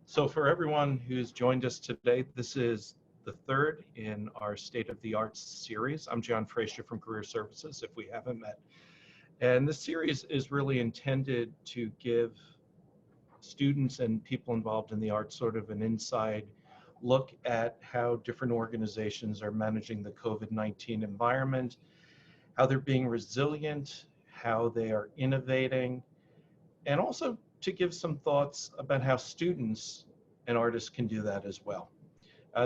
So for everyone who's joined us today, this is the third in our State of the Arts series. I'm John Frazier from Career Services, if we haven't met. And this series is really intended to give students and people involved in the arts sort of an inside look at how different organizations are managing the COVID-19 environment, how they're being resilient, how they are innovating, and also to give some thoughts about how students and artists can do that as well.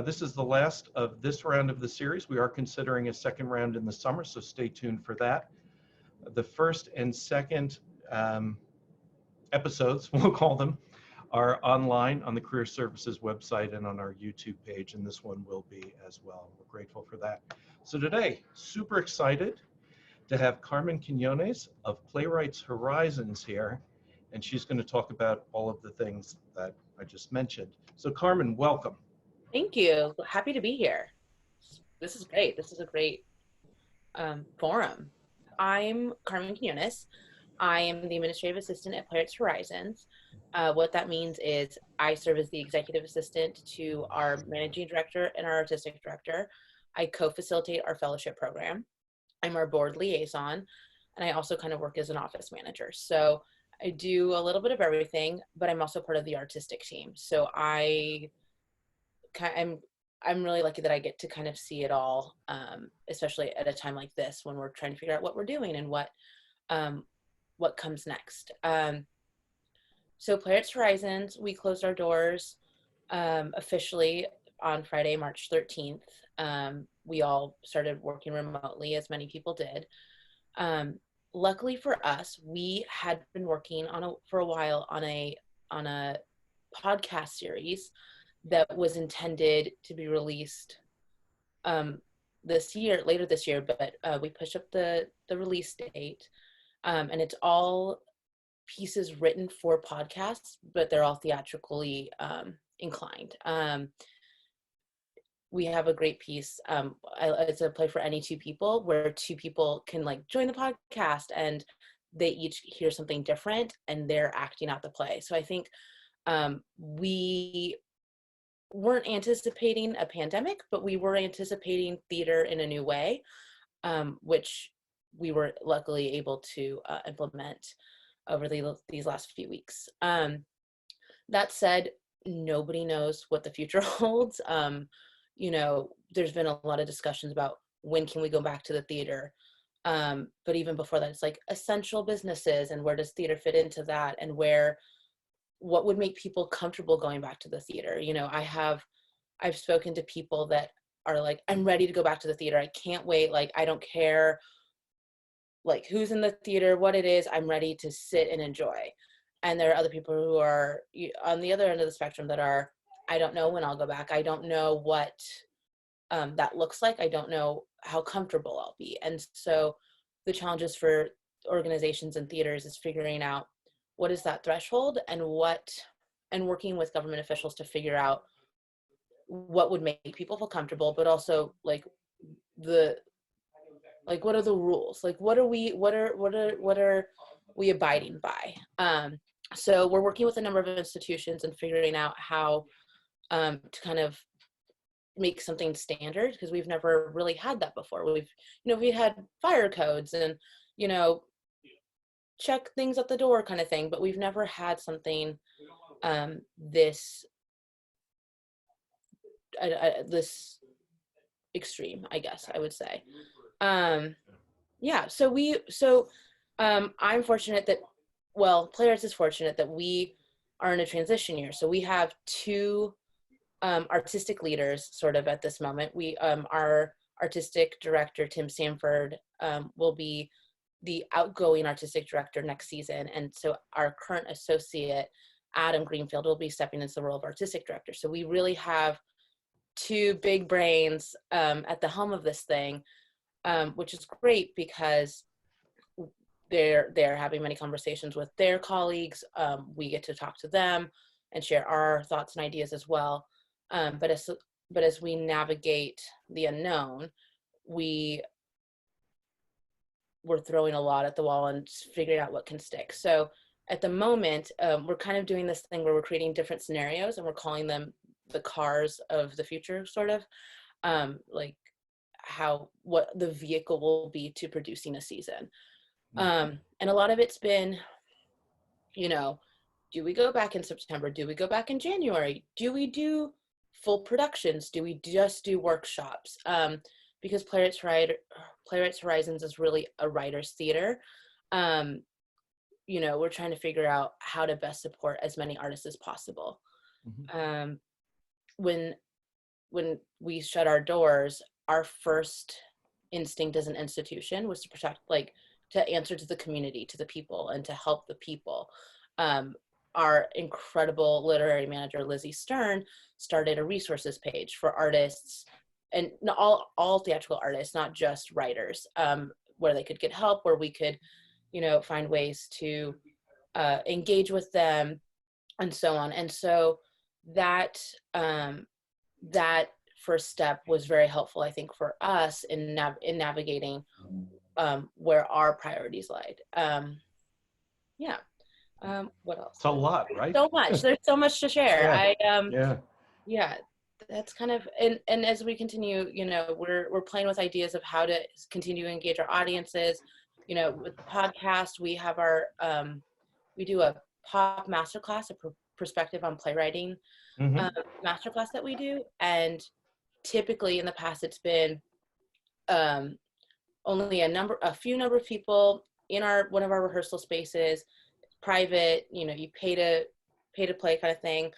This is the last of this round of the series. We are considering a second round in the summer, so stay tuned for that. The first and second episodes, we'll call them, are online on the Career Services website and on our YouTube page, and this one will be as well. We're grateful for that. So today, super excited to have Carmen Quinones of Playwrights Horizons here, and she's going to talk about all of the things that I just mentioned. So Carmen, welcome. Thank you. Happy to be here. This is great. This is a great forum. I'm Carmen Quinones. I am the administrative assistant at Playwrights Horizons. What that means is I serve as the executive assistant to our managing director and our artistic director. I co-facilitate our fellowship program. I'm our board liaison, and I also kind of work as an office manager. So I do a little bit of everything, but I'm also part of the artistic team. So I'm really lucky that I get to kind of see it all, especially at a time like this when we're trying to figure out what we're doing and what comes next. So Playwrights Horizons, we closed our doors officially on Friday, March 13th. We all started working remotely, as many people did. Luckily for us, we had been working for a while on a podcast series that was intended to be released later this year, but we pushed up the release date, and it's all pieces written for podcasts, but they're all theatrically inclined. We have a great piece. It's a play for any two people, where two people can join the podcast and they each hear something different and they're acting out the play. So I think we weren't anticipating a pandemic, but we were anticipating theater in a new way, which we were luckily able to implement over these last few weeks. That said, nobody knows what the future holds. There's been a lot of discussions about when can we go back to the theater. But even before that, it's essential businesses and where does theater fit into that, and what would make people comfortable going back to the theater. I've spoken to people that are I'm ready to go back to the theater. I can't wait. I don't care who's in the theater, what it is, I'm ready to sit and enjoy. And there are other people who are on the other end of the spectrum that are, I don't know when I'll go back. I don't know what that looks like. I don't know how comfortable I'll be. And so the challenges for organizations and theaters is figuring out what is that threshold, and working with government officials to figure out what would make people feel comfortable, but also what are the rules? What are we abiding by? So we're working with a number of institutions and figuring out how to kind of make something standard, because we've never really had that before. We had fire codes and, check things at the door kind of thing, but we've never had something this extreme, I guess I would say. I'm fortunate that, Playwrights is fortunate that we are in a transition year. So we have two artistic leaders sort of at this moment. Our artistic director, Tim Sanford, will be the outgoing artistic director next season. And so our current associate, Adam Greenfield, will be stepping into the role of artistic director. So we really have two big brains at the helm of this thing, which is great because they're having many conversations with their colleagues. We get to talk to them and share our thoughts and ideas as well. But as we navigate the unknown, we're throwing a lot at the wall and figuring out what can stick. So at the moment, we're kind of doing this thing where we're creating different scenarios and we're calling them the cars of the future, sort of, like what the vehicle will be to producing a season. And a lot of it's been, you know, do we go back in September? Do we go back in January? Do we do full productions? Do we just do workshops? Because Playwrights Horizons is really a writer's theater. You know, we're trying to figure out how to best support as many artists as possible. When we shut our doors, our first instinct as an institution was to protect, like, to answer to the community, to the people, and to help the people. Our incredible literary manager, Lizzie Stern, started a resources page for artists, and all theatrical artists, not just writers, where they could get help, where we could, you know, find ways to engage with them, and so on. And so that first step was very helpful, I think, for us in navigating where our priorities lied. What else? It's a lot, right? So much. There's so much to share. Yeah. That's kind of, and as we continue, you know, we're playing with ideas of how to continue to engage our audiences. You know, with the podcast, we have our we do a pop masterclass, a perspective on playwriting masterclass that we do, and typically in the past it's been only a few number of people in one of our rehearsal spaces, private, you know, you pay to play kind of thing.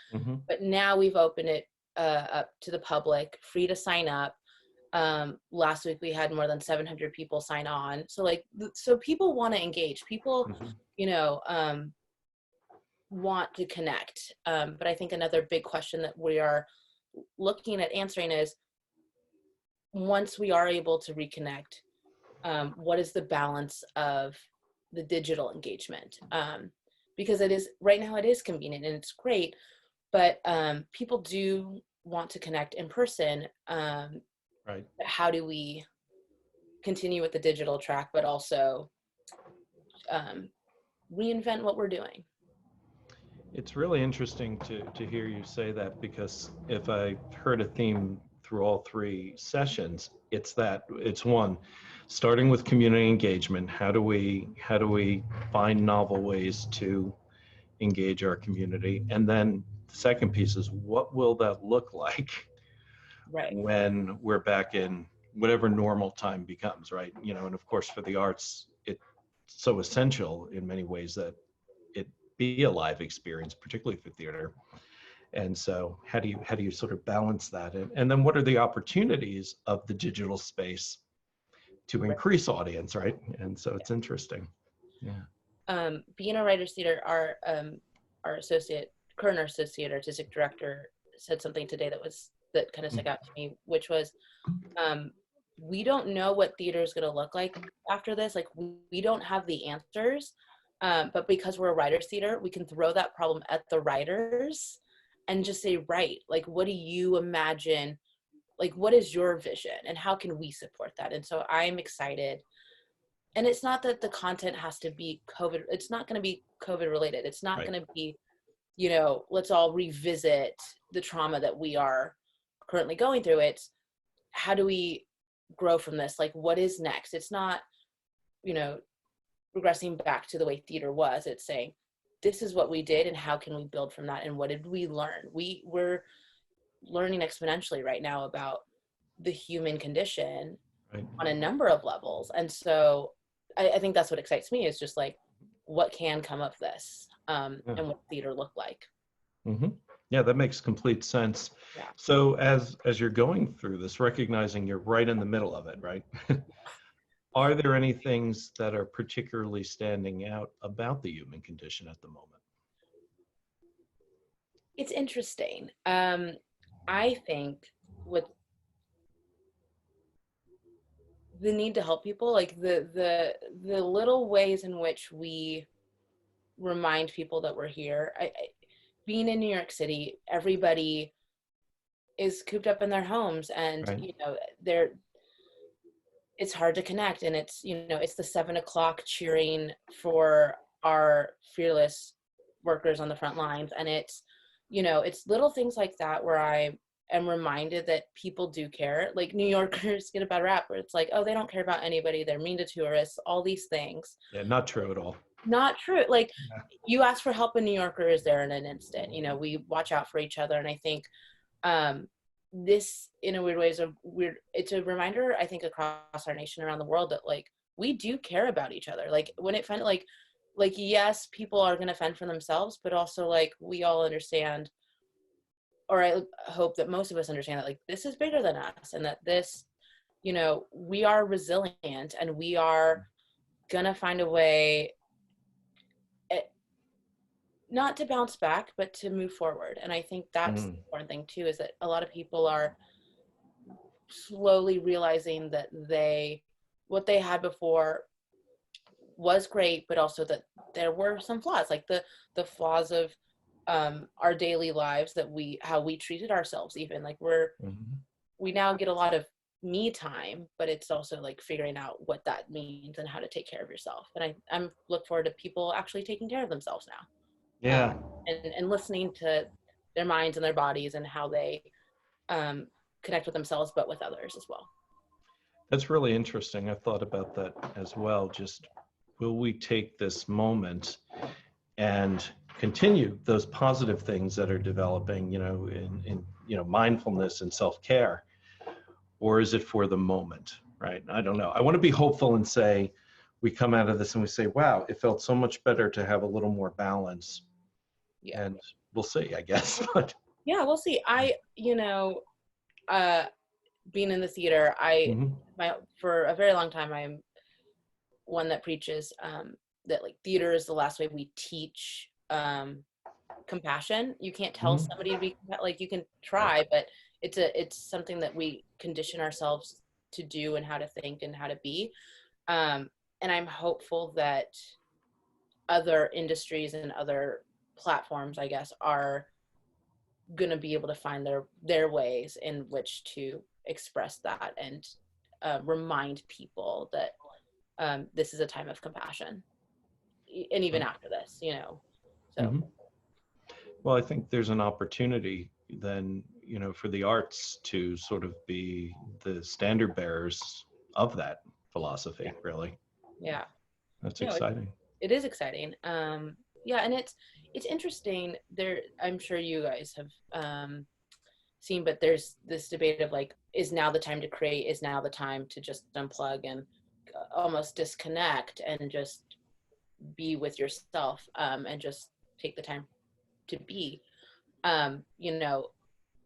But now we've opened it up to the public, free to sign up. Last week we had more than 700 people sign on. So people want to engage. People, you know, want to connect. But I think another big question that we are looking at answering is, once we are able to reconnect, what is the balance of the digital engagement? Because right now it is convenient and it's great, but people do want to connect in person. Right. How do we continue with the digital track, but also reinvent what we're doing? It's really interesting to hear you say that, because if I heard a theme through all three sessions, it's one, starting with community engagement. How do we find novel ways to engage our community? And then the second piece is, what will that look like when we're back in whatever normal time becomes, right? You know, and of course for the arts, it's so essential in many ways that it be a live experience, particularly for theater. And so how do you sort of balance that? And then what are the opportunities of the digital space to increase audience, right? And so it's interesting. Yeah. Being a writer's theater, our current associate artistic director said something today that kind of stuck out to me, which was, we don't know what theater is going to look like after this. Like, we don't have the answers, but because we're a writer's theater, we can throw that problem at the writers and just say, right, like, what do you imagine? Like, what is your vision and how can we support that? And so I'm excited. And it's not that the content has to be COVID. It's not going to be COVID related. It's not going to be, you know, let's all revisit the trauma that we are currently going through. It's, how do we grow from this? Like, what is next? It's not, you know, regressing back to the way theater was. It's saying, this is what we did and how can we build from that? And what did we learn? We're learning exponentially right now about the human condition on a number of levels. And so I think that's what excites me, is just like, what can come of this, and what theater look like. Yeah, that makes complete sense. Yeah. So as you're going through this, recognizing you're right in the middle of it, right? Are there any things that are particularly standing out about the human condition at the moment? It's interesting. I think with the need to help people, like the little ways in which we remind people that we're here. Being in New York City, everybody is cooped up in their homes, and you know, it's hard to connect, and it's, you know, it's the 7 o'clock cheering for are fearless workers on the front lines. And it's, it's little things like that where I am reminded that people do care. Like New Yorkers get a bad rap where it's like, oh, they don't care about anybody. They're mean to tourists, all these things. Yeah, not true at all. Not true. Like Yeah. you ask for help, a New Yorker is there in an instant. We watch out for each other. And I think this in a weird way it's a reminder, I think, across our nation, around the world, that like we do care about each other. Like when it fend like yes, people are going to fend for themselves, but also like we all understand, or I hope that most of us understand, that like this is bigger than us, and that this, we are resilient, and we are gonna find a way, not to bounce back, but to move forward. And I think that's the important thing too, is that a lot of people are slowly realizing that what they had before was great, but also that there were some flaws, like the flaws of our daily lives, that how we treated ourselves, even like we now get a lot of me time, but it's also like figuring out what that means and how to take care of yourself. And I'm look forward to people actually taking care of themselves now. Yeah. And listening to their minds and their bodies, and how they connect with themselves, but with others as well. That's really interesting. I've thought about that as well. Just, will we take this moment and continue those positive things that are developing, in mindfulness and self-care, or is it for the moment, right? I don't know. I want to be hopeful and say, we come out of this and we say, wow, it felt so much better to have a little more balance. Yeah. And we'll see, I guess. But yeah, we'll see. Being in the theater, for a very long time, I'm one that preaches that like theater is the last way we teach compassion. You can't tell somebody to be, like, you can try, but it's something that we condition ourselves to do, and how to think and how to be. And I'm hopeful that other industries and other platforms, I guess, are going to be able to find their ways in which to express that, and remind people that this is a time of compassion, and even after this, so. Well, I think there's an opportunity then, for the arts to sort of be the standard bearers of that philosophy, really. Yeah. That's exciting. It is exciting. Yeah, and it's interesting. I'm sure you guys have seen, but there's this debate of like, is now the time to create? Is now the time to just unplug and almost disconnect and just be with yourself, and just take the time to be?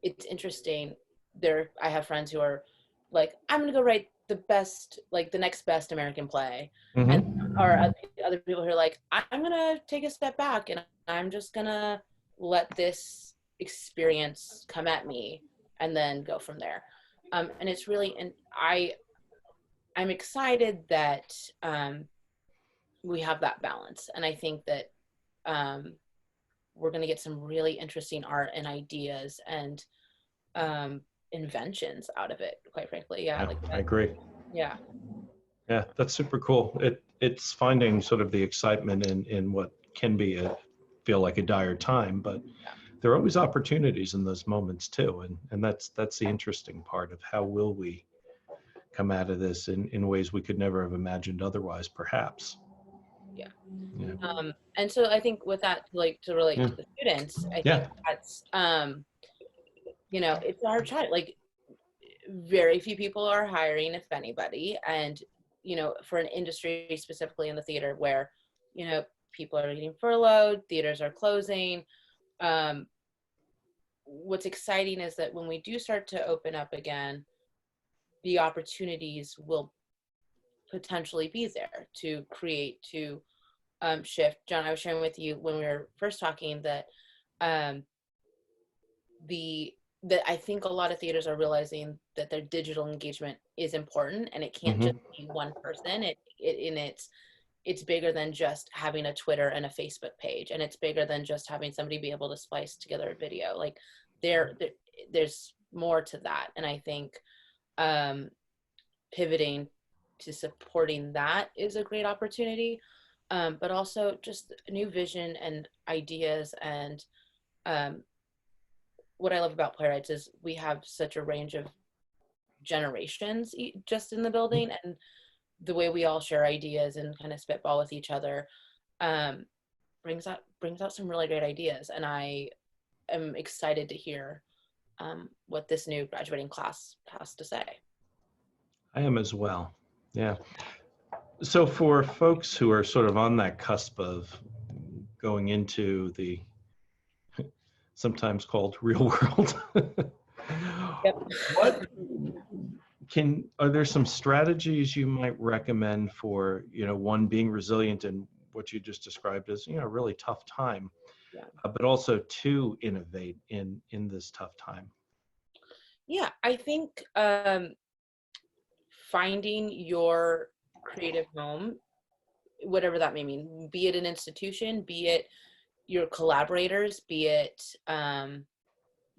It's interesting. I have friends who are like, I'm gonna go write the next best American play, and or other people who are like, I'm gonna take a step back and I'm just gonna let this experience come at me and then go from there. And it's really, and I'm excited that we have that balance, and I think that we're gonna get some really interesting art and ideas and inventions out of it, quite frankly. Yeah, like I agree. Yeah. Yeah, that's super cool. It's finding sort of the excitement in what can feel like a dire time, but there are always opportunities in those moments too. And that's the interesting part of how will we come out of this in ways we could never have imagined otherwise, perhaps. Yeah. And so I think with that, like, to relate to the students, I think that's, it's our child. Like, very few people are hiring, if anybody. And, for an industry, specifically in the theater, where, people are getting furloughed, theaters are closing. What's exciting is that when we do start to open up again, the opportunities will potentially be there to create, to shift. John, I was sharing with you when we were first talking that that I think a lot of theaters are realizing that their digital engagement is important, and it can't just be one person. It's bigger than just having a Twitter and a Facebook page, and it's bigger than just having somebody be able to splice together a video. Like there's more to that, and I think pivoting to supporting that is a great opportunity. but also just new vision and ideas. And what I love about Playwrights is we have such a range of generations just in the building, and the way we all share ideas and kind of spitball with each other brings out some really great ideas. And I am excited to hear what this new graduating class has to say. I am as well. Yeah. So for folks who are sort of on that cusp of going into the sometimes called real world, Yep. are there some strategies you might recommend for, one, being resilient in what you just described as, a really tough time, Yeah. But also to innovate in this tough time? Yeah, I think finding your creative home, whatever that may mean, be it an institution, be it your collaborators, be it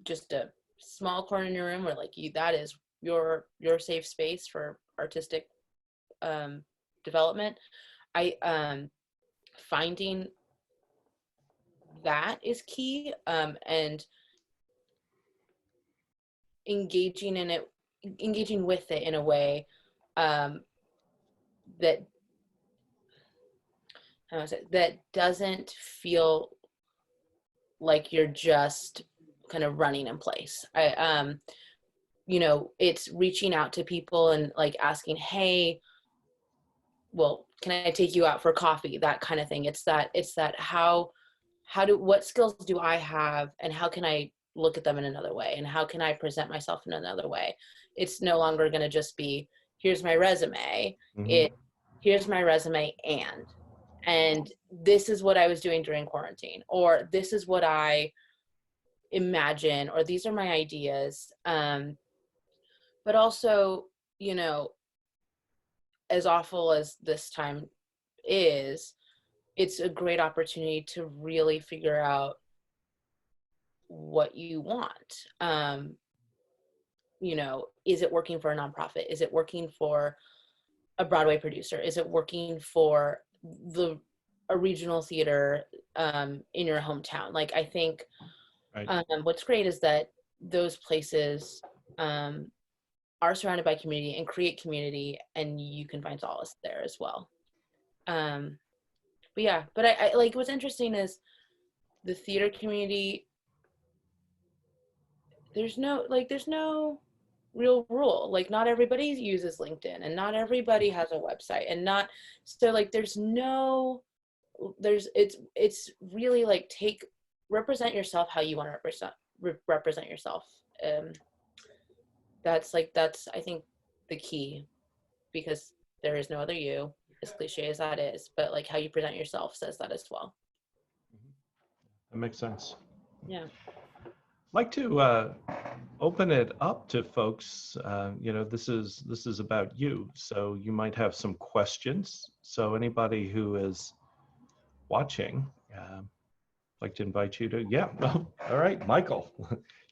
just a small corner in your room where that is your safe space for artistic development. I finding that is key, and engaging with it in a way that that doesn't feel like you're just kind of running in place. It's reaching out to people and asking, hey, well, can I take you out for coffee? That kind of thing. It's that what skills do I have, and how can I look at them in another way, and how can I present myself in another way? It's no longer going to just be, here's my resume. Mm-hmm. Here's my resume, and this is what I was doing during quarantine, or this is what I imagine, or these are my ideas. But also, as awful as this time is, it's a great opportunity to really figure out what you want. Is it working for a nonprofit? Is it working for a Broadway producer? Is it working for a regional theater in your hometown? I think Right. what's great is that those places are surrounded by community and create community, and you can find solace there as well. But I what's interesting is the theater community, there's no real rule. Not everybody uses LinkedIn, and not everybody has a website, and not so it's really represent yourself how you want to represent yourself. That's I think the key, because there is no other you, as cliche as that is, but how you present yourself says that as well. That makes sense. Yeah. I'd like to open it up to folks. This is about you, so you might have some questions. So anybody who is watching, I'd like to invite you to, yeah. Oh, all right, Michael,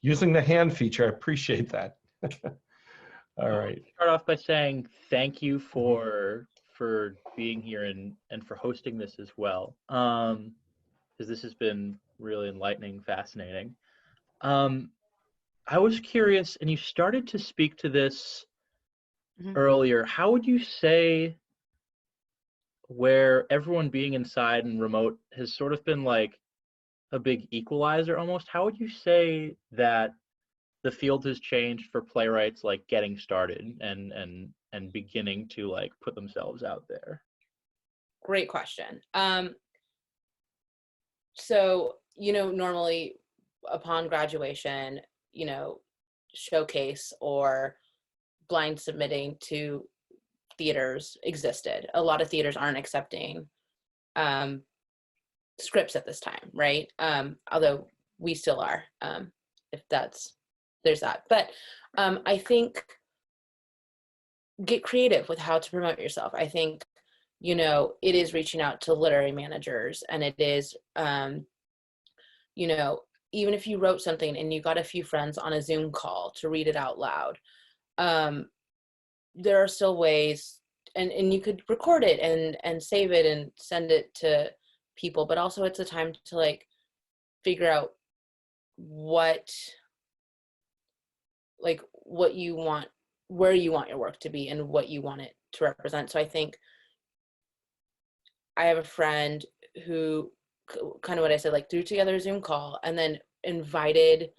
using the hand feature. I appreciate that. All right. Start off by saying thank you for being here and for hosting this as well, because this has been really enlightening, fascinating. I was curious, and you started to speak to this earlier. How would you say, where everyone being inside and remote has sort of been like a big equalizer almost, how would you say that the field has changed for playwrights getting started and beginning to put themselves out there? Great question. So, normally upon graduation, showcase or blind submitting to theaters existed. A lot of theaters aren't accepting scripts at this time, right? Although we still are, there's that. But I think get creative with how to promote yourself. I think, it is reaching out to literary managers, and it is, even if you wrote something and you got a few friends on a Zoom call to read it out loud, there are still ways and you could record it and save it and send it to people, but also it's a time to like figure out what you want, where you want your work to be and what you want it to represent. So I think I have a friend who, kind of what I said, like threw together a Zoom call and then invited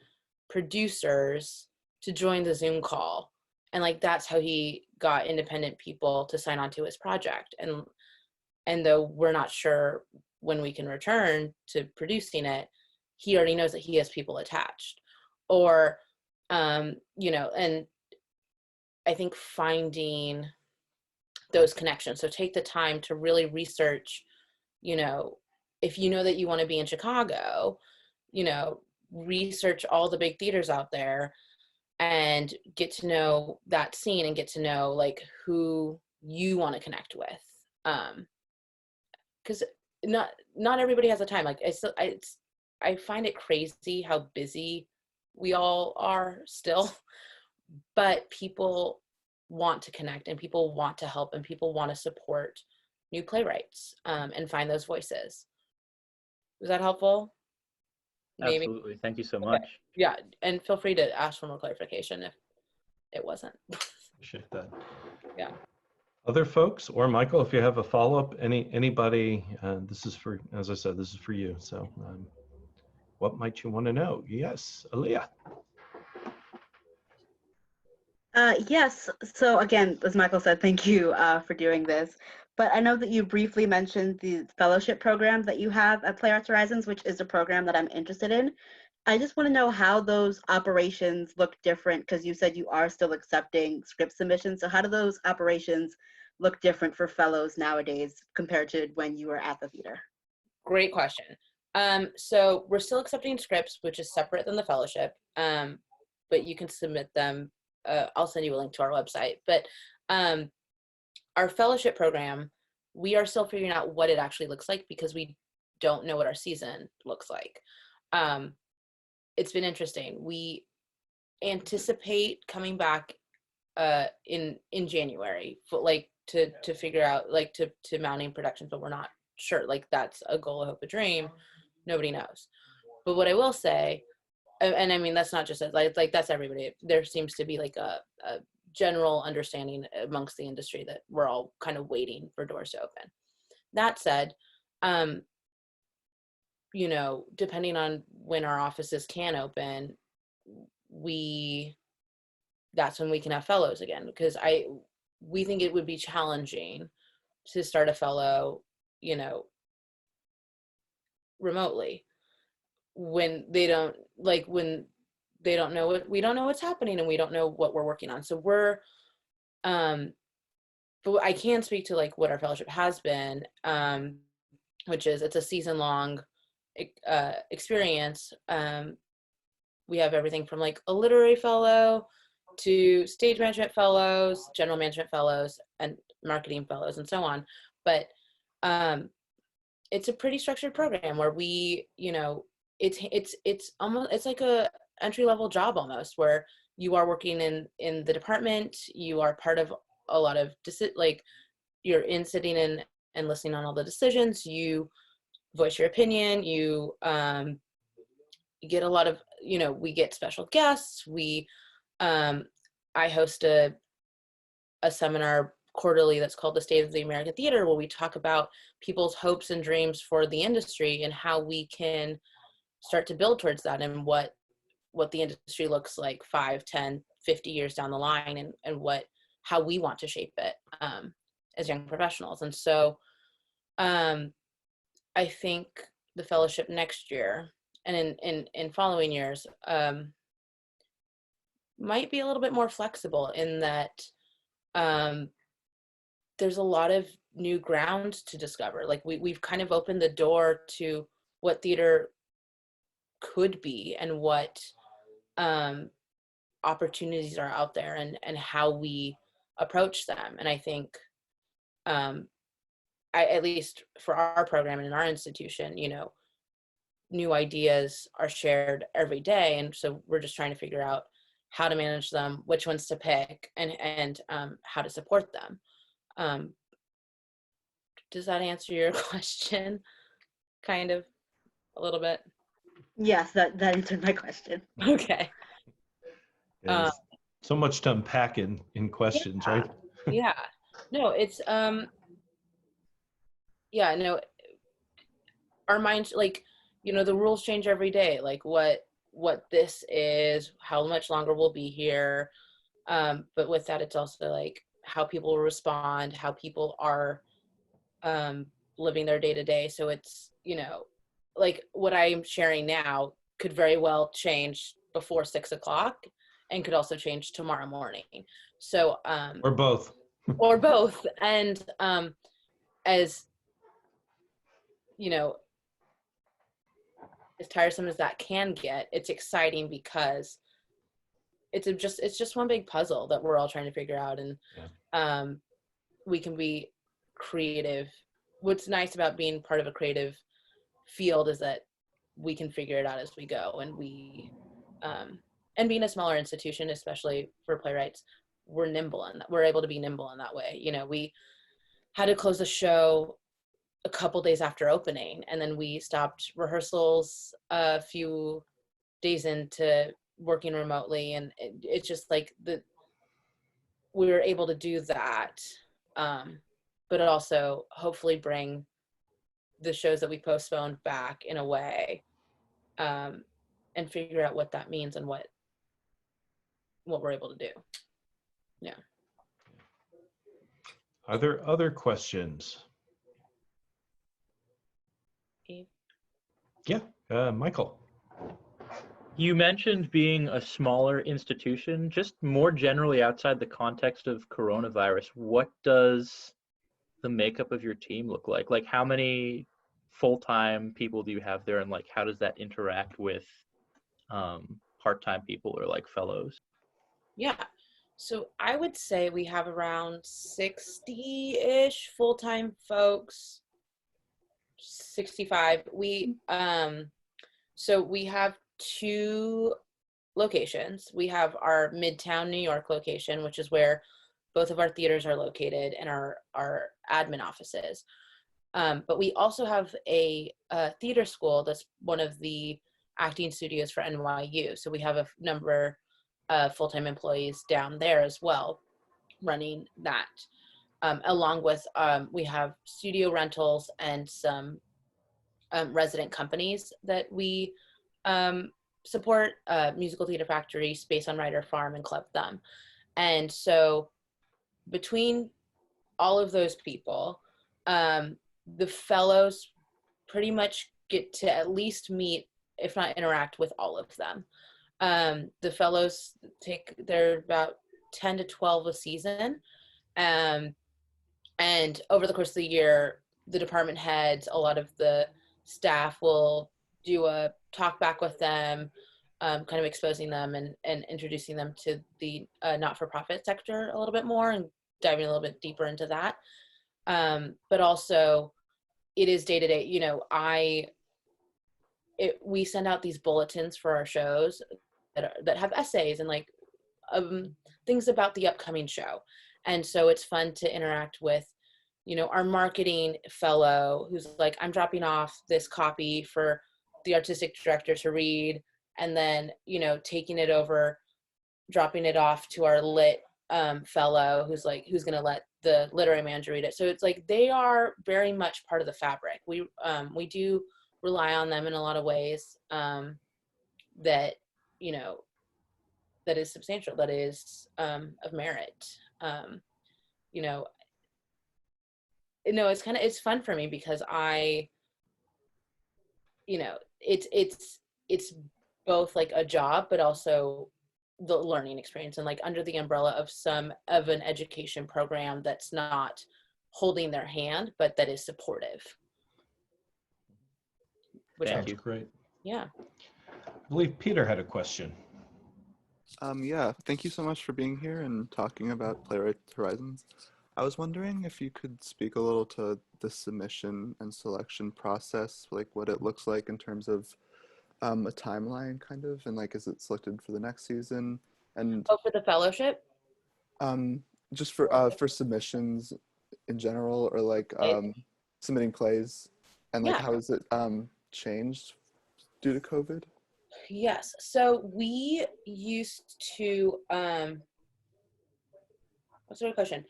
producers to join the Zoom call. And like, that's how he got independent people to sign on to his project. And though we're not sure when we can return to producing it, he already knows that he has people attached. Or, you know, and I think finding those connections. So take the time to really research, you know, if you know that you want to be in Chicago, you know, research all the big theaters out there and get to know that scene and get to know like who you want to connect with. Because not everybody has the time. Like I find it crazy how busy we all are still, but people want to connect and people want to help and people want to support new playwrights, and find those voices. Was that helpful? Maybe. Absolutely. Thank you so Okay. much. Yeah, and feel free to ask for more clarification if it wasn't. Appreciate that. Yeah. Other folks, or Michael, if you have a follow-up, anybody, this is for, as I said, this is for you. So what might you want to know? Yes, Aaliyah. Yes. So again, as Michael said, thank you for doing this. But I know that you briefly mentioned the fellowship program that you have at Playwrights Horizons, which is a program that I'm interested in. I just want to know how those operations look different, because you said you are still accepting script submissions. So how do those operations look different for fellows nowadays compared to when you were at the theater? Great question. So we're still accepting scripts, which is separate than the fellowship, but you can submit them. I'll send you a link to our website. But our fellowship program, we are still figuring out what it actually looks like because we don't know what our season looks like. It's been interesting. We anticipate coming back in January, but like to figure out like to mounting productions, but we're not sure. Like that's a goal, a hope, a dream. Nobody knows. But what I will say, and I mean that's not just like that's everybody. There seems to be like a general understanding amongst the industry that we're all kind of waiting for doors to open. That said, you know, depending on when our offices can open, that's when we can have fellows again, because we think it would be challenging to start a fellow, you know, remotely when they don't know what, we don't know what's happening and we don't know what we're working on. So we're but I can speak to like what our fellowship has been, which is it's a season-long experience. We have everything from like a literary fellow to stage management fellows, general management fellows, and marketing fellows, and so on. But it's a pretty structured program where we, you know, it's almost, it's like a entry-level job almost, where you are working in the department, you are part of a lot of like you're in sitting in and listening on all the decisions, you voice your opinion, you get a lot of, you know, we get special guests. I host a seminar quarterly that's called the State of the American Theater, where we talk about people's hopes and dreams for the industry and how we can start to build towards that, and what the industry looks like 5, 10, 50 years down the line, and how we want to shape it as young professionals. And so I think the fellowship next year and in following years might be a little bit more flexible in that there's a lot of new ground to discover. Like we've kind of opened the door to what theater could be and what opportunities are out there, and how we approach them. And I think at least for our program and in our institution, you know, new ideas are shared every day, and so we're just trying to figure out how to manage them, which ones to pick, and how to support them. Does that answer your question? Kind of, a little bit. Yes, that answered my question. Okay. There's so much to unpack in questions, right? Yeah. No, it's yeah, no, our minds, like, the rules change every day, like what this is, how much longer we'll be here. But with that, it's also like how people will respond, how people are living their day to day. So it's, like what I'm sharing now could very well change before 6 o'clock and could also change tomorrow morning. So, or both. Or both. And as, as tiresome as that can get, it's exciting because it's just one big puzzle that we're all trying to figure out. And we can be creative. What's nice about being part of a creative field is that we can figure it out as we go. And and being a smaller institution, especially for playwrights, we're nimble, and we're able to be nimble in that way. We had to close the show a couple days after opening, and then we stopped rehearsals a few days into working remotely, and it's just like we were able to do that, but also hopefully bring the shows that we postponed back in a way, and figure out what that means and what we're able to do. Yeah. Are there other questions? Eve? Yeah, Michael. You mentioned being a smaller institution. Just more generally, outside the context of coronavirus, what does the makeup of your team look like? Like, how many full-time people do you have there, and like how does that interact with part-time people or like fellows? Yeah. So I would say we have around 60-ish full-time folks, 65. So we have 2 locations. We have our Midtown New York location, which is where both of our theaters are located, and our admin offices. But we also have a theater school that's one of the acting studios for NYU. So we have a number of full-time employees down there as well, running that. Along with, we have studio rentals and some resident companies that we support, Musical Theater Factory, Space on Writer Farm, and Club Thumb. And so between all of those people, the fellows pretty much get to at least meet, if not interact with, all of them. The fellows they're about 10 to 12 a season. And over the course of the year, the department heads, a lot of the staff will do a talk back with them, kind of exposing them and introducing them to the not-for-profit sector a little bit more, and diving a little bit deeper into that. But also, it is day to day. We send out these bulletins for our shows that have essays and like things about the upcoming show. And so it's fun to interact with, our marketing fellow who's like, I'm dropping off this copy for the artistic director to read, and then, taking it over, dropping it off to our lit fellow who's going to let the literary manager read it. So it's like they are very much part of the fabric. We do rely on them in a lot of ways, that that is substantial, that is of merit. It's fun for me because it's both like a job, but also the learning experience, and like under the umbrella of an education program that's not holding their hand, but that is supportive. Thank you. Great. Yeah. I believe Peter had a question. Yeah, thank you so much for being here and talking about Playwrights Horizons. I was wondering if you could speak a little to the submission and selection process, like what it looks like in terms of a timeline, kind of, and like, is it selected for the next season? And for the fellowship? just for submissions in general, or like submitting plays, and like Yeah. how has it changed due to COVID? Yes. So we used to what's the question?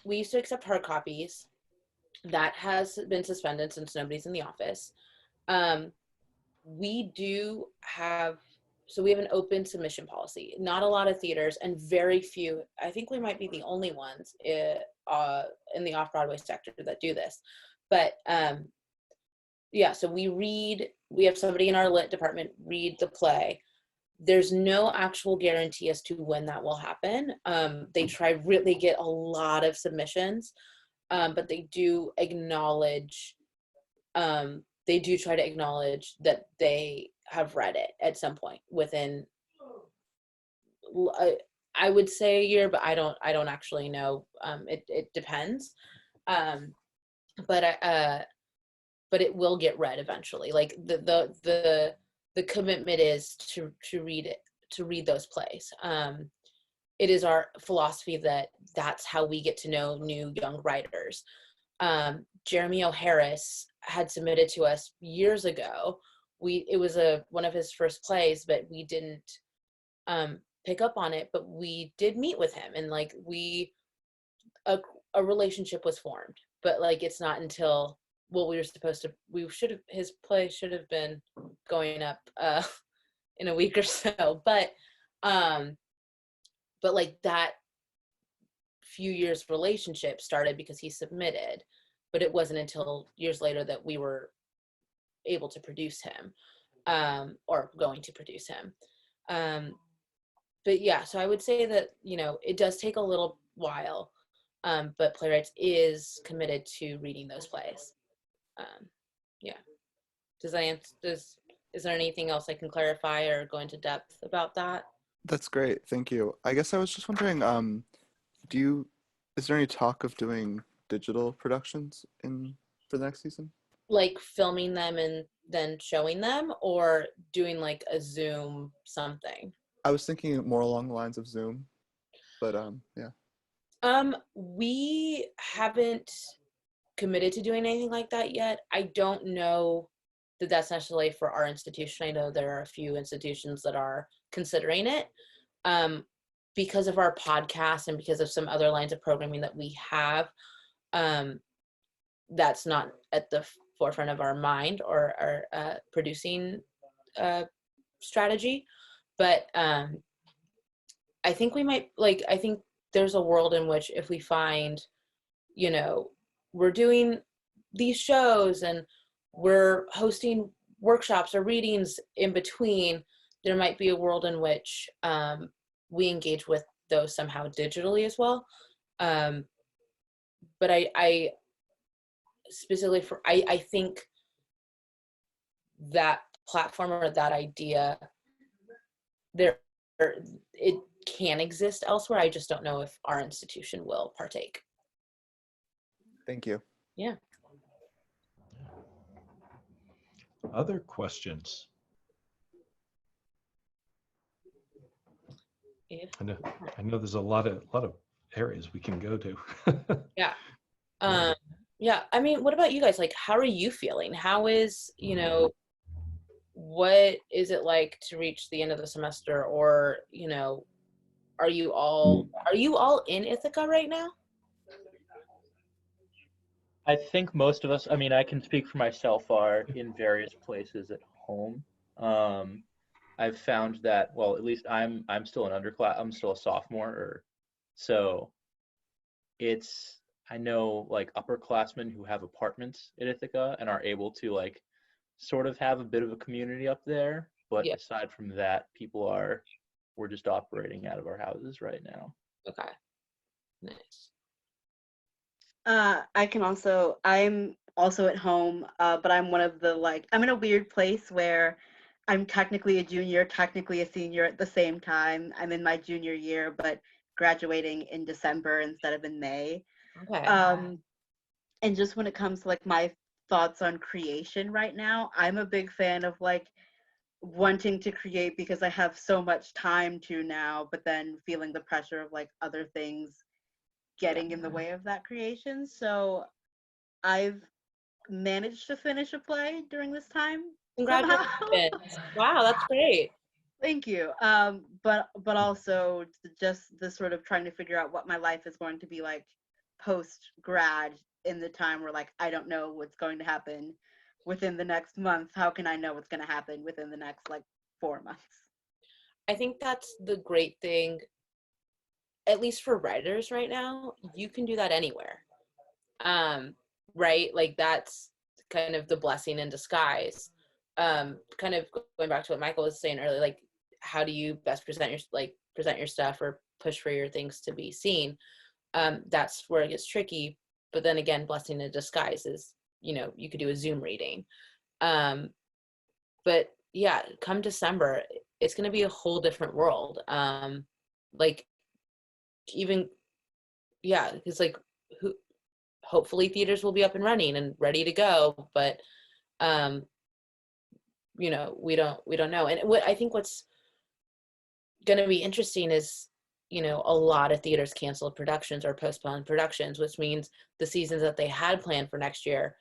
We used to accept hard copies. That has been suspended since nobody's in the office. We do have, so we have an open submission policy. Not a lot of theaters, and very few, I think we might be the only ones in the off-Broadway sector that do this. But yeah, so we have somebody in our lit department read the play. There's no actual guarantee as to when that will happen. They really get a lot of submissions, but they do acknowledge, they do try to acknowledge that they have read it at some point within, I would say a year, but I don't actually know. It depends. But it will get read eventually. Like the commitment is to read those plays. It is our philosophy that that's how we get to know new young writers. Jeremy O'Harris had submitted to us years ago. It was one of his first plays, but we didn't pick up on it, but we did meet with him, and like a relationship was formed. But like it's not until, well, his play should have been going up in a week or so, but like that few years relationship started because he submitted, but it wasn't until years later that we were able to produce him, or going to produce him. But yeah, so I would say that, it does take a little while, but Playwrights is committed to reading those plays. Yeah. Does that answer, is there anything else I can clarify or go into depth about that? That's great, thank you. I guess I was just wondering, is there any talk of doing digital productions for the next season? Like filming them and then showing them, or doing like a Zoom something? I was thinking more along the lines of Zoom, but yeah. We haven't committed to doing anything like that yet. I don't know that that's necessarily for our institution. I know there are a few institutions that are considering it. Because of our podcast and because of some other lines of programming that we have, that's not at the forefront of our mind or our producing strategy. But I think we might, I think there's a world in which if we find, we're doing these shows and we're hosting workshops or readings in between, there might be a world in which we engage with those somehow digitally as well. But I specifically I think that platform or that idea, it can exist elsewhere. I just don't know if our institution will partake. Thank you. Yeah. Other questions? I know there's a lot of areas we can go to. Yeah. Yeah. I mean, what about you guys? Like, how are you feeling? How is, what is it like to reach the end of the semester? Or, are you all in Ithaca right now? I think most of us, I mean, I can speak for myself, are in various places at home. I've found that, well, at least I'm still an underclass, I'm still a sophomore, so I know like upperclassmen who have apartments in Ithaca and are able to like sort of have a bit of a community up there. But Yeah. Aside from that, we're just operating out of our houses right now. Okay. Nice. I'm also at home, but I'm one of I'm in a weird place where I'm technically a junior, technically a senior at the same time. I'm in my junior year, but graduating in December instead of in May. Okay. And just when it comes to my thoughts on creation right now, I'm a big fan of wanting to create because I have so much time to now, but then feeling the pressure of other things getting in the way of that creation. So I've managed to finish a play during this time somehow. Congratulations. Wow, that's great. Thank you. But also just the sort of trying to figure out what my life is going to be like post grad, in the time where like I don't know what's going to happen within the next month. How can I know what's going to happen within the next like 4 months? I think that's the great thing, at least for writers right now. You can do that anywhere. Right? Like that's kind of the blessing in disguise. Kind of going back to what Michael was saying earlier, like how do you best present your stuff or push for your things to be seen? That's where it gets tricky. But then again, blessing in disguise is, you could do a Zoom reading. But yeah, come December, it's going to be a whole different world. Like even, yeah, it's like hopefully theaters will be up and running and ready to go, but we don't know. And I think what's going to be interesting is, a lot of theaters canceled productions or postponed productions, which means the seasons that they had planned for next year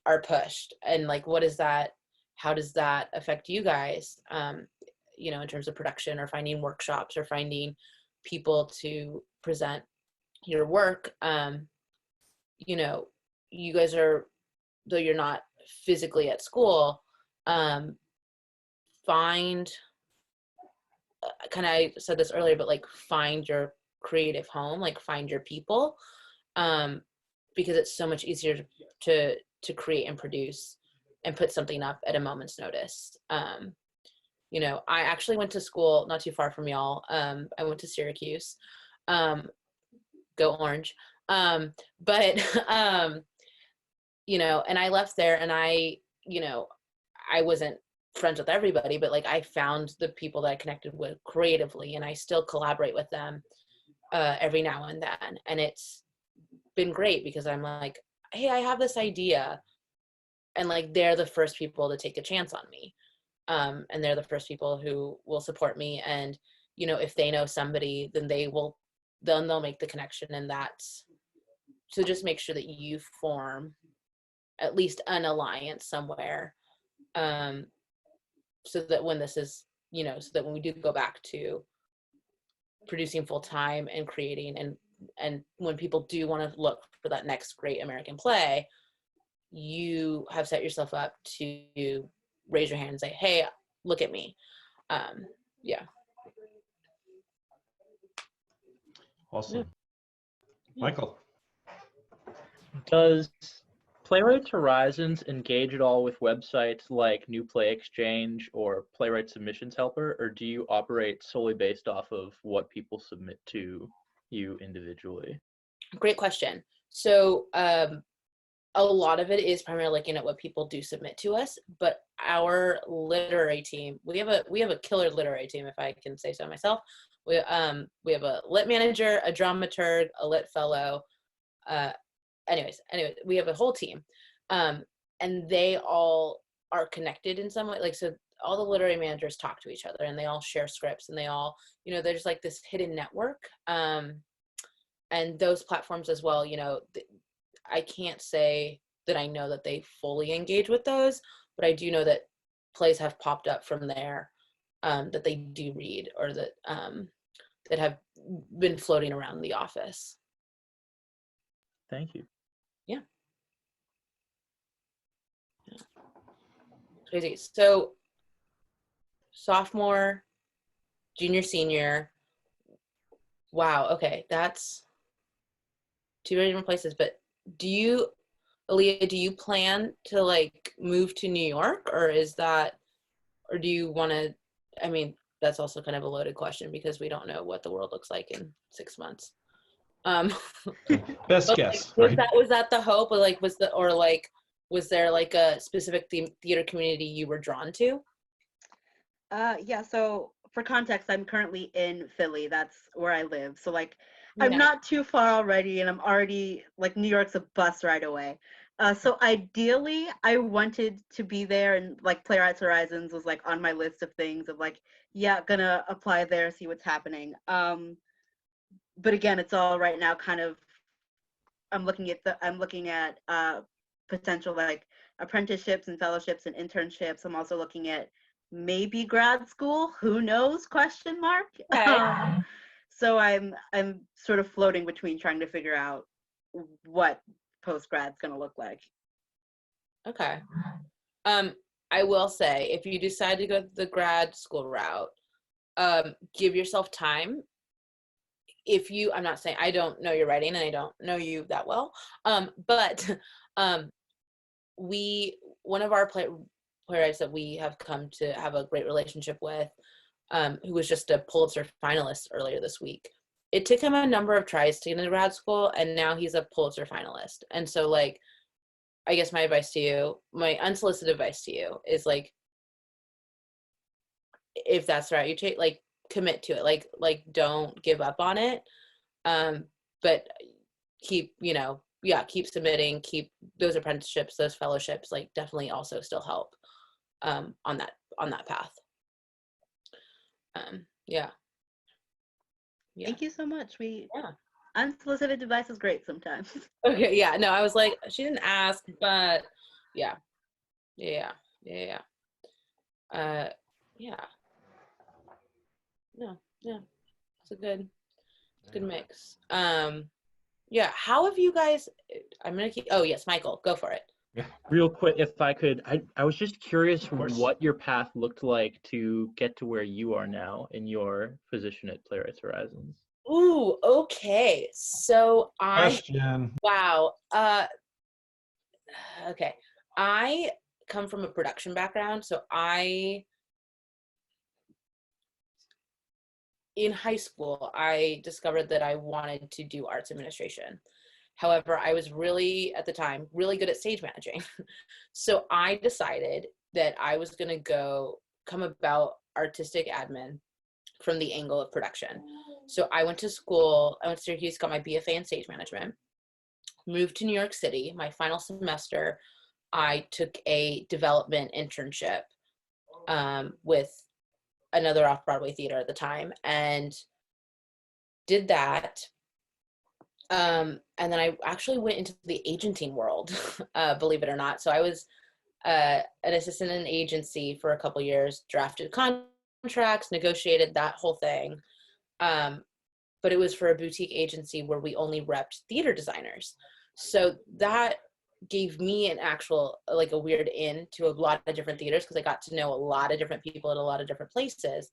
are pushed. And like, how does that affect you guys, in terms of production or finding workshops or finding people to present your work? You guys are, though you're not physically at school, find, I said this earlier, but like find your creative home, like find your people, because it's so much easier to create and produce and put something up at a moment's notice. I actually went to school not too far from y'all. I went to Syracuse. Go Orange. But and I left there, and I wasn't friends with everybody, but like I found the people that I connected with creatively, and I still collaborate with them every now and then. And it's been great because I'm like, hey, I have this idea, and like they're the first people to take a chance on me, and they're the first people who will support me. And if they know somebody, then they'll make the connection. And that's so just make sure that you form at least an alliance somewhere, so that when this is, so that when we do go back to producing full time and creating, and when people do want to look for that next great American play, you have set yourself up to raise your hand and say, hey, look at me. Yeah. Awesome. Michael. Does Playwrights Horizons engage at all with websites like New Play Exchange or Playwright Submissions Helper, or do you operate solely based off of what people submit to you individually? Great question. So a lot of it is primarily looking at what people do submit to us, but our literary team, we have a killer literary team, if I can say so myself. We have a lit manager, a dramaturg, a lit fellow. Anyways, we have a whole team, and they all are connected in some way. Like, so all the literary managers talk to each other, and they all share scripts, and they all, there's like this hidden network, and those platforms as well. I can't say that I know that they fully engage with those, but I do know that plays have popped up from there, that they do read, or that that have been floating around the office. Thank you. Yeah. Crazy. So sophomore, junior, senior. Wow. Okay. That's two very different places. But Aaliyah, do you plan to like move to New York, or do you want to, that's also kind of a loaded question because we don't know what the world looks like in 6 months. Best guess, right? Was that the hope, or like was there like a specific theater community you were drawn to? Yeah, so for context, I'm currently in Philly. That's where I live. So like I'm not too far already, and I'm already like New York's a bus ride away. So ideally I wanted to be there, and like Playwrights Horizons was like on my list of things of like, yeah, gonna apply there, see what's happening. But again, it's all right now kind of I'm looking at potential like apprenticeships and fellowships and internships. I'm also looking at maybe grad school. Who knows? Question mark. Okay. So I'm sort of floating between trying to figure out what post grad's going to look like. Okay. I will say, if you decide to go the grad school route, give yourself time. I'm not saying, I don't know your writing and I don't know you that well, but one of our playwrights that we have come to have a great relationship with, who was just a Pulitzer finalist earlier this week. It took him a number of tries to get into grad school, and now he's a Pulitzer finalist. And so, like, I guess my unsolicited advice to you is, like, if that's the route you take, like, commit to it. Like don't give up on it. But keep submitting, keep those apprenticeships, those fellowships, like, definitely also still help on that path. Yeah. Thank you so much. Unsolicited advice is great sometimes. Okay, yeah, no, I was like, she didn't ask, but yeah. No, yeah, it's a good mix. Yeah, how have you guys, oh yes, Michael, go for it. Real quick, if I could, I was just curious what your path looked like to get to where you are now in your position at Playwrights Horizons. Ooh, okay. So Question. Wow. Okay. I come from a production background, so in high school, I discovered that I wanted to do arts administration. However, I was really, at the time, really good at stage managing. So I decided that I was going to come about artistic admin from the angle of production. So I went to Syracuse, got my BFA in stage management, moved to New York City. My final semester, I took a development internship with another off-Broadway theater at the time, and did that. And then I actually went into the agenting world, believe it or not. So I was an assistant in an agency for a couple years, drafted contracts, negotiated that whole thing. But it was for a boutique agency where we only repped theater designers. So that gave me an actual, like, a weird in to a lot of different theaters, because I got to know a lot of different people at a lot of different places.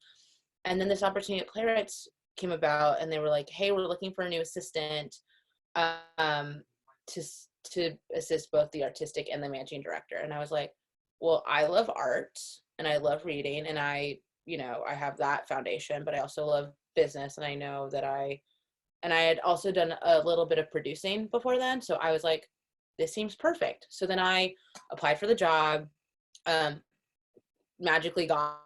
And then this opportunity at Playwrights came about, and they were like, hey, we're looking for a new assistant to assist both the artistic and the managing director. And I was like, well, I love art and I love reading, and I have that foundation, but I also love business, and I know that I had also done a little bit of producing before then. So I was like, this seems perfect. So then I applied for the job, magically got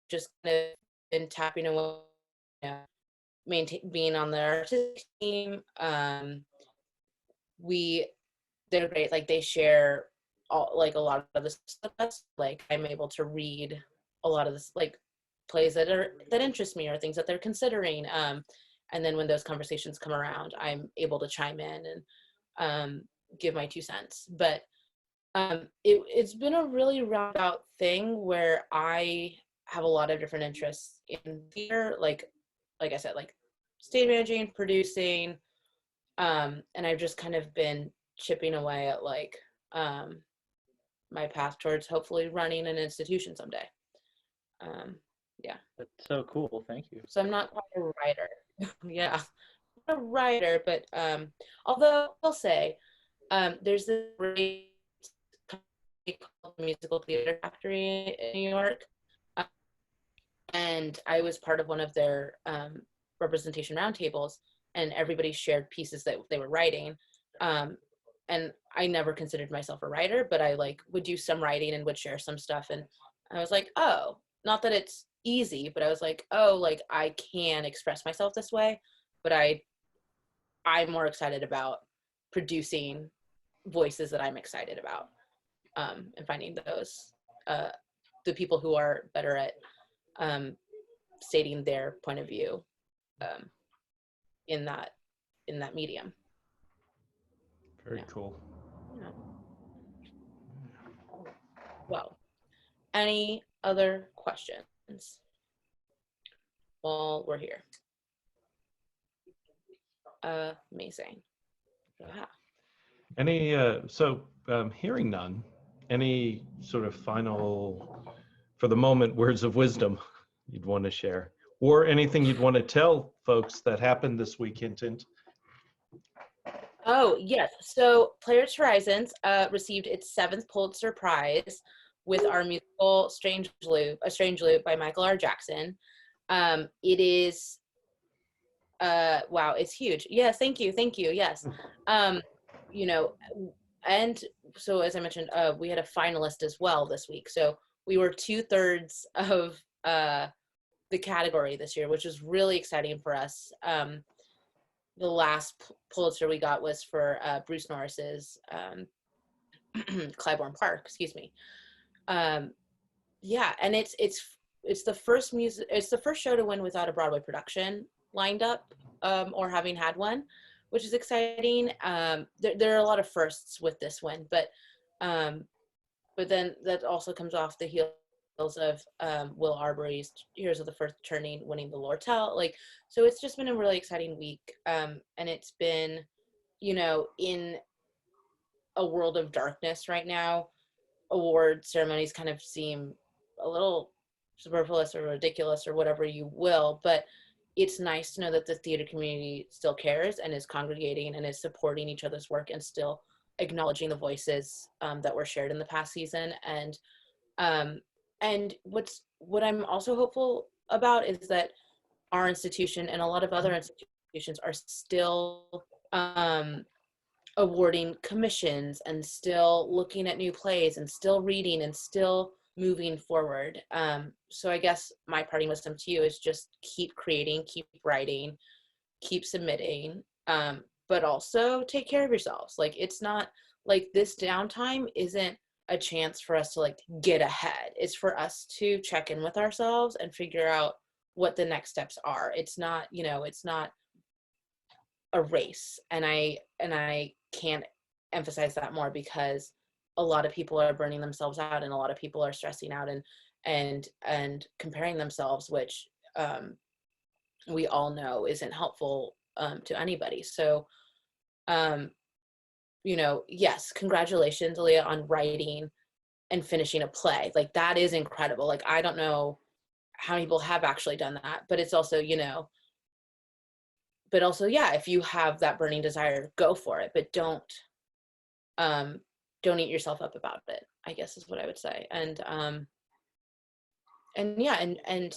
just kind of been tapping away, being on the artistic team. They're great. Like, they share a lot of the stuff. Like, I'm able to read a lot of this, like, plays that interest me or things that they're considering. And then when those conversations come around, I'm able to chime in and give my 2 cents. But it's been a really roundabout thing where I have a lot of different interests in theater, like I said, like stage managing, producing, and I've just kind of been chipping away at, like, my path towards hopefully running an institution someday. Yeah. That's so cool. Thank you. So I'm not quite a writer. Yeah, I'm a writer, but although I'll say there's this great company called Musical Theater Factory in New York, and I was part of one of their representation roundtables, and everybody shared pieces that they were writing. And I never considered myself a writer, but I, like, would do some writing and would share some stuff. And I was like, oh, not that it's easy, but I was like, oh, like, I can express myself this way, but I'm more excited about producing voices that I'm excited about, and finding those, the people who are better at stating their point of view in that medium. Very cool. Yeah. Well, any other questions while we're here? Amazing. Yeah. Any, hearing none, any sort of final, for the moment, words of wisdom you'd want to share? Or anything you'd want to tell folks that happened this week, hint, hint? Oh, yes. So Playwrights Horizons received its 7th Pulitzer Prize with our musical A Strange Loop by Michael R. Jackson. It is, wow, it's huge. Yes, thank you, yes. You know, and so as I mentioned, we had a finalist as well this week. So we were 2/3 of the category this year, which is really exciting for us. The last Pulitzer we got was for Bruce Norris's Clybourne Park, excuse me. Yeah, and it's the first show to win without a Broadway production lined up, or having had one, which is exciting. There are a lot of firsts with this one, but then that also comes off the heels of Will Arbery's Heroes of the First Turning winning the Lortel. Like, so it's just been a really exciting week, and it's been, you know, in a world of darkness right now. Award ceremonies kind of seem a little superfluous or ridiculous or whatever you will, but it's nice to know that the theater community still cares and is congregating and is supporting each other's work and still acknowledging the voices that were shared in the past season. And what I'm also hopeful about is that our institution and a lot of other institutions are still awarding commissions and still looking at new plays and still reading and still moving forward. So I guess my parting wisdom to you is just keep creating, keep writing, keep submitting, but also take care of yourselves. Like, it's not like this downtime isn't a chance for us to like get ahead. It's for us to check in with ourselves and figure out what the next steps are. It's not, you know, it's not a race. And I can't emphasize that more, because a lot of people are burning themselves out and a lot of people are stressing out and comparing themselves, which we all know isn't helpful to anybody. So you know, yes, congratulations, Aaliyah, on writing and finishing a play. Like, that is incredible. Like, I don't know how many people have actually done that, but it's also, you know, but also, yeah, if you have that burning desire, go for it, but don't eat yourself up about it, I guess is what I would say. And yeah, and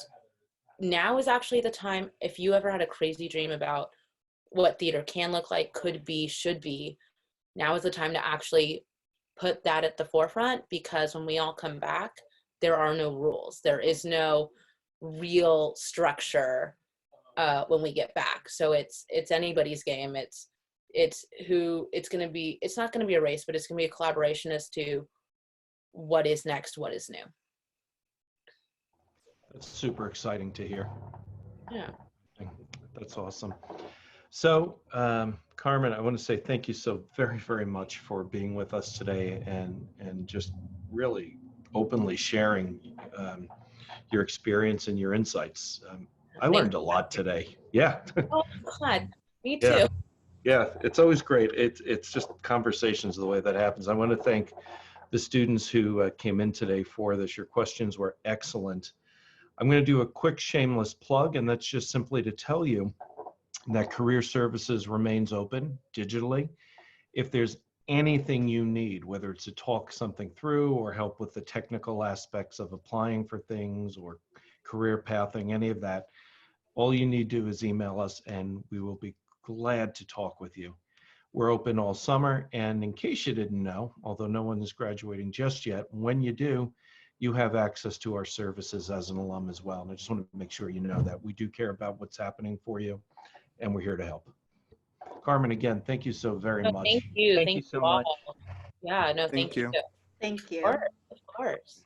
now is actually the time, if you ever had a crazy dream about what theater can look like, could be, should be, now is the time to actually put that at the forefront, because when we all come back, there are no rules. There is no real structure when we get back. So it's anybody's game. It's not going to be a race, but it's going to be a collaboration as to what is next, what is new. That's super exciting to hear. Yeah. That's awesome. So, Carmen, I want to say thank you so very, very much for being with us today and just really openly sharing your experience and your insights. I learned a lot today. Yeah. Oh, God. Me too. Yeah. Yeah, it's always great. It's just conversations the way that happens. I want to thank the students who came in today for this. Your questions were excellent. I'm going to do a quick shameless plug, and that's just simply to tell you that Career Services remains open digitally. If there's anything you need, whether it's to talk something through or help with the technical aspects of applying for things or career pathing, any of that, all you need to do is email us and we will be glad to talk with you. We're open all summer, and in case you didn't know, although no one is graduating just yet, when you do, you have access to our services as an alum as well. And I just want to make sure you know that we do care about what's happening for you, and we're here to help. Carmen, again, thank you so very much. Thank you. Thank you so all. much. Yeah, no, Thank thank you. you. Thank you. Of course.